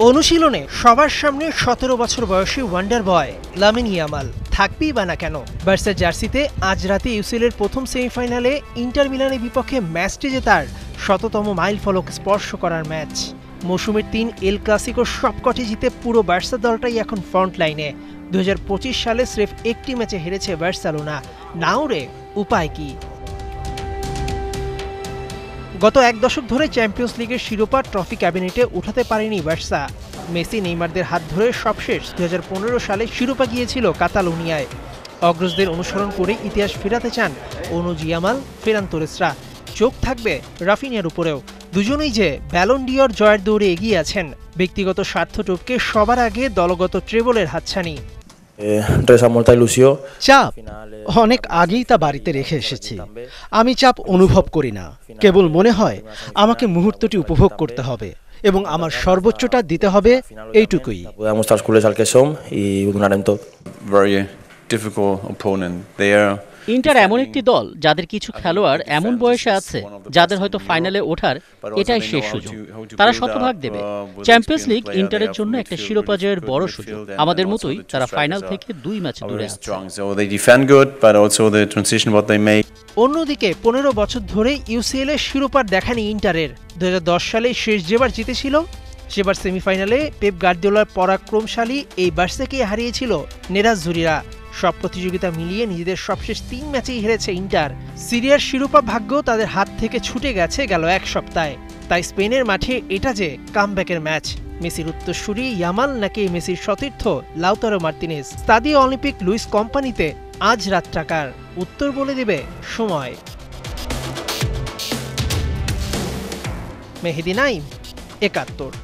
অনুশীলনে সবার সামনে ১৭ বছর বয়সী ওয়ান্ডার বয় লামিন ইয়ামাল থাকবেই বা না কেন। বার্সার জার্সিতে আজ রাতে ইউসিএলের প্রথম সেমিফাইনালে ইন্টার মিলানের বিপক্ষে ম্যাচটি জেতার শততম মাইল ফলক স্পর্শ করার ম্যাচ। মৌসুমের ৩ এল ক্লাসিকোর সবকটি জিতে পুরো বার্সা দলটাই এখন ফ্রন্ট লাইনে। ২০২৫ সালে স্রেফ একটি ম্যাচে হেরেছে বার্সেলোনা। নাও রে, উপায় কি? গত এক দশক ধরে চ্যাম্পিয়ন্স লিগের শিরোপা ট্রফি ক্যাবিনেটে উঠাতে পারেনি বার্সা। মেসি নেইমারদের হাত ধরে সবশেষ ২০১৫ সালে শিরোপা গিয়েছিল কাতালোনিয়ায়। অগ্রজদের অনুসরণ করে ইতিহাস ফেরাতে চান অনুজ ইয়ামাল, ফেরান তোরেসরা। চোখ থাকবে রাফিনিয়ার উপরেও। দুজনেই যে ব্যালন ডিওর জয়ের দৌড়ে এগিয়ে আছেন। ব্যক্তিগত স্বার্থ টপকে সবার আগে দলগত ট্রেবলের হাতছানি। চাপ অনেক আগেই তা বাড়িতে রেখে এসেছি। আমি চাপ অনুভব করি না, কেবল মনে হয় আমাকে মুহূর্তটি উপভোগ করতে হবে এবং আমার সর্বোচ্চটা দিতে হবে, এইটুকুই। ইন্টার এমন একটি দল যাদের কিছু খেলোয়াড় এমন বয়সে আছে যাদের হয়তো ফাইনালে ওঠার এটাই শেষ সুযোগ। তারা শতভাগ দেবে। চ্যাম্পিয়ন্স লিগ ইন্টারের জন্য একটা শিরোপা জয়ের বড় সুযোগ। আমাদের মতোই তারা ফাইনাল থেকে ২ ম্যাচ দূরে আছে। অন্যদিকে ১৫ বছর ধরে ইউসিএল এর শিরোপার দেখানি ইন্টারের। ২০১০ সালে শেষ যেবার জিতেছিল, সেবার সেমিফাইনালে পেপ গার্দিওলার পরাক্রমশালী এই বার্সাকে হারিয়েছিল নেরাজ্জুরিরা। সব প্রতিযোগিতা মিলিয়ে নিজেদের সবশেষ ৩ ম্যাচেই হেরেছে ইন্টার। সিরিয়ার শিরোপা ভাগ্য তাদের হাত থেকে ছুটে গেছে গেল এক সপ্তাহে। তাই স্পেনের মাঠে এটা যে কামব্যাকের ম্যাচ। মেসির উত্তরসূরি ইয়ামাল নাকি মেসির সতীর্থ লাউতারো মার্তিনেজ? স্তাদিও অলিম্পিক লুইস কোম্পানিতে আজ রাতটাকার উত্তর বলে দেবে সময়। মেহেদি নাইম, ৭১।